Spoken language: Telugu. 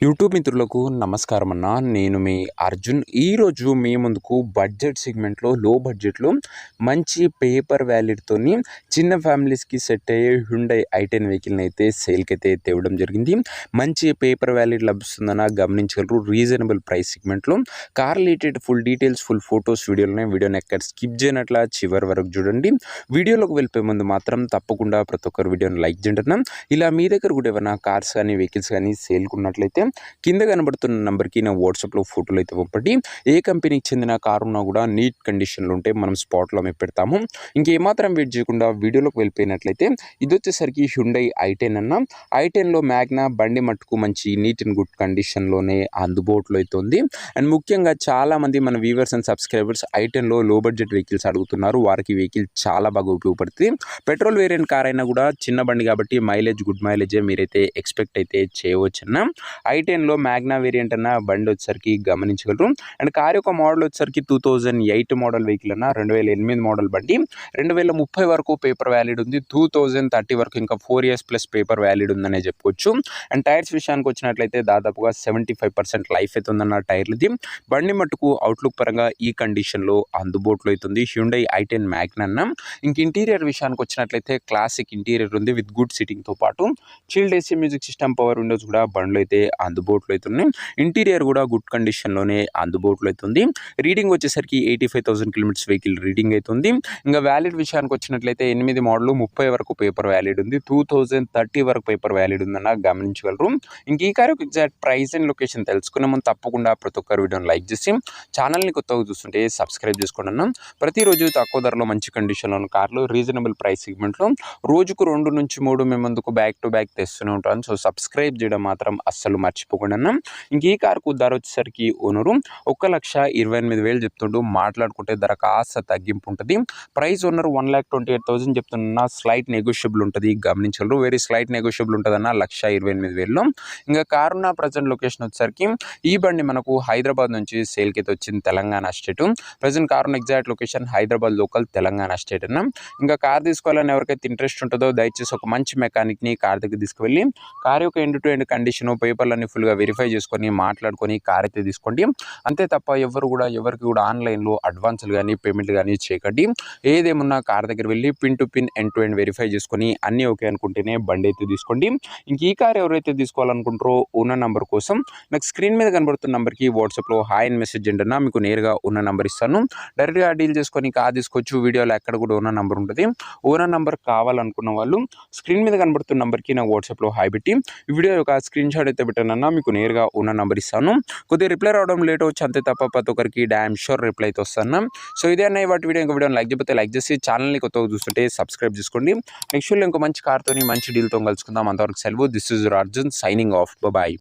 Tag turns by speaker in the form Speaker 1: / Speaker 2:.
Speaker 1: యూట్యూబ్ మిత్రులకు నమస్కారం అన్న. నేను మీ అర్జున్. ఈరోజు మీ ముందుకు బడ్జెట్ సెగ్మెంట్లో లో బడ్జెట్లో మంచి పేపర్ వ్యాలిడ్తోని చిన్న ఫ్యామిలీస్కి సెట్ అయ్యే హ్యుండై i10 వెహికల్ని అయితే సేల్కి అయితే తేవడం జరిగింది. మంచి పేపర్ వ్యాలిడ్ లభిస్తుందన్న గమనించగలరు. రీజనబుల్ ప్రైస్ సెగ్మెంట్లో car related full details, full photos వీడియోని ఎక్కడ స్కిప్ చేయనట్లా చివరి వరకు చూడండి. వీడియోలోకి వెళ్ళిపోయే ముందు మాత్రం తప్పకుండా ప్రతి ఒక్కరు వీడియోని లైక్ చేయండి. ఇలా మీ దగ్గర కూడా ఏమైనా కార్స్ కానీ వెహికల్స్ కానీ సేల్కి ఉన్నట్లయితే కింద కనబడుతున్న నెంబర్కి నా వాట్సాప్లో ఫోటోలు అయితే పంపండి. ఏ కంపెనీకి చెందిన కారు ఉన్నా కూడా నీట్ కండిషన్లో ఉంటే మనం స్పాట్లో మేము పెడతాము. ఇంకేమాత్రం వెయిట్ చేయకుండా వీడియోలోకి వెళ్ళిపోయినట్లయితే ఇది వచ్చేసరికి హ్యుండై i10 అన్న. i10లో మ్యాగ్నా బండి మట్టుకు మంచి నీట్ అండ్ గుడ్ కండిషన్లోనే అందుబాటులో అయితే ఉంది. అండ్ ముఖ్యంగా చాలామంది మన వ్యూవర్స్ అండ్ సబ్స్క్రైబర్స్ i10లో లో బడ్జెట్ వెహికల్స్ అడుగుతున్నారు. వారికి వెహికల్ చాలా బాగా ఉపయోగపడుతుంది. పెట్రోల్ వేరియంట్ కార్ అయినా కూడా చిన్న బండి కాబట్టి మైలేజ్ గుడ్ మైలేజే మీరైతే ఎక్స్పెక్ట్ అయితే చేయవచ్చన్న. i10లో మ్యాగ్నా వేరియంట్ అన్న బండి వచ్చేసరికి గమనించగలరు. అండ్ కార్ యొక్క మోడల్ వచ్చేసరికి 2008 మోడల్ వెహికల్ అన్న. 2008 మోడల్ బండి 2030 వరకు పేపర్ వ్యాలిడ్ ఉంది. 2030 వరకు ఇంకా 4 years ప్లస్ పేపర్ వ్యాలిడ్ ఉందనే చెప్పుకోవచ్చు. అండ్ టైర్స్ విషయానికి వచ్చినట్లయితే దాదాపుగా 75% లైఫ్ అయితే ఉందన్న టైర్లది. బండి మట్టుకు అవుట్లుక్ పరంగా ఈ కండిషన్లో అందుబాటులో అవుతుంది హ్యుండై i10 మ్యాగ్నా అన్న. ఇంక ఇంటీరియర్ విషయానికి వచ్చినట్లయితే క్లాసిక్ ఇంటీరియర్ ఉంది విత్ గుడ్ సిట్టింగ్తో పాటు chilled AC music system, power Windows కూడా బండ్లు అయితే అందుబాటులో అవుతుంది. ఇంటీరియర్ కూడా గుడ్ కండిషన్లోనే అందుబాటులో అవుతుంది. రీడింగ్ వచ్చేసరికి 85,000 కిలోమీటర్స్ వెహికల్ రీడింగ్ అవుతుంది. ఇంకా వ్యాలిడ్ విషయానికి వచ్చినట్లయితే 8 మోడల్ 30 వరకు పేపర్ వ్యాలిడ్ ఉంది. 2030 వరకు పేపర్ వ్యాలిడ్ ఉందన్న గమనించగలరు. ఇంక ఈ కార్ యొక్క ఎగ్జాక్ట్ ప్రైస్ అండ్ లొకేషన్ తెలుసుకునే ముందు తప్పకుండా ప్రతి ఒక్కరు వీడియోని లైక్ చేసి ఛానల్ని కొత్తగా చూస్తుంటే సబ్స్క్రైబ్ చేసుకోండి అన్న. ప్రతిరోజు తక్కువ ధరలో మంచి కండిషన్లో ఉన్న కార్లు రీజనబుల్ ప్రైస్ సెగ్మెంట్లో రోజుకు 2 నుంచి 3 మేము ముందుకు బ్యాక్ టు బ్యాక్ తెస్తూనే ఉంటాను. సో సబ్స్క్రైబ్ చేయడం మాత్రం అస్సలు మర్చిపోకుండా అన్న. ఇంక ఈ కార్కు ధర వచ్చేసరికి ఓనరు 1,28,000 చెప్తుంటూ మాట్లాడుకుంటే ధర కాస్త తగ్గింపు ఉంటుంది. ప్రైస్ ఓనర్ 1,28,000 చెప్తున్నా స్లైట్ నెగోషియబుల్ ఉంటుంది గమనించగలరు. వెరీ స్లైట్ నెగోషియబుల్ ఉంటుంది అన్న 1,28,000లో. ఇంకా కార్ ఉన్న ప్రజెంట్ లొకేషన్ వచ్చేసరికి ఈ బండి మనకు హైదరాబాద్ నుంచి సేల్కి అయితే వచ్చింది, తెలంగాణ స్టేట్. ప్రజెంట్ కార్ ఉన్న exact location Hyderabad local, Telangana state అన్న. ఇంకా కార్ తీసుకోవాలని ఎవరికైతే ఇంట్రెస్ట్ ఉంటుందో దయచేసి ఒక మంచి మెకానిక్ని కార్ దగ్గర తీసుకువెళ్ళి కార్ యొక్క ఎండ్ టు ఎండ్ కండిషన్, పేపర్లన్నీ ఫుల్గా వెరిఫై చేసుకొని మాట్లాడుకొని కార్ అయితే తీసుకోండి. అంతే తప్ప ఎవరికి కూడా ఆన్లైన్లో అడ్వాన్సులు కానీ పేమెంట్లు కానీ చేయకండి. ఏదేమున్నా కార్ దగ్గర వెళ్ళి pin to pin end to end verify చేసుకొని అన్నీ ఓకే అనుకుంటేనే బండి అయితే తీసుకోండి. ఇంక ఈ కార్ ఎవరైతే తీసుకోవాలనుకుంటారో ఉన్న నెంబర్ కోసం నాకు స్క్రీన్ మీద కనబడుతున్న నెంబర్కి వాట్సాప్లో హాయ్ అని మెసేజ్ చేయండి అన్న. మీకు నేరుగా ఉన్న నెంబర్ ఇస్తాను. డైరెక్ట్గా డీల్ చేసుకొని కార్ తీసుకోవచ్చు. వీడియోలో ఎక్కడ కూడా ఓనర్ నెంబర్ ఉంటుంది. ఓనర్ నెంబర్ కావాలనుకున్న వాళ్ళు స్క్రీన్ మీద కనబడుతున్న నెంబర్కి నాకు వాట్సాప్లో హాయ్ పెట్టి ఈ వీడియో యొక్క స్క్రీన్ షాట్ అయితే పెట్టానన్నా. మీకు నేరుగా ఉన్న నెంబర్ ఇస్తాను. కొద్దిగా రిప్లై రావడం లేట్ అవచ్చు, అంతే తప్ప ప్రతి ఒక్కరికి డామ్ షూర్ రిప్లై అయితే వస్తాను. సో ఇదే అన్న వాటి వీడియో. ఇంకా వీడియోని లైక్ చేయకపోతే లైక్ చేసి ఛానల్ని కొత్తగా చూస్తుంటే సబ్స్క్రైబ్ చేసుకోండి. నెక్స్ట్ వీడియో ఇంకో మంచి కార్తో మంచి డీల్తో కలుసుకుందాం. అంతవరకు సెలవు. This is Arjun signing off. Bye.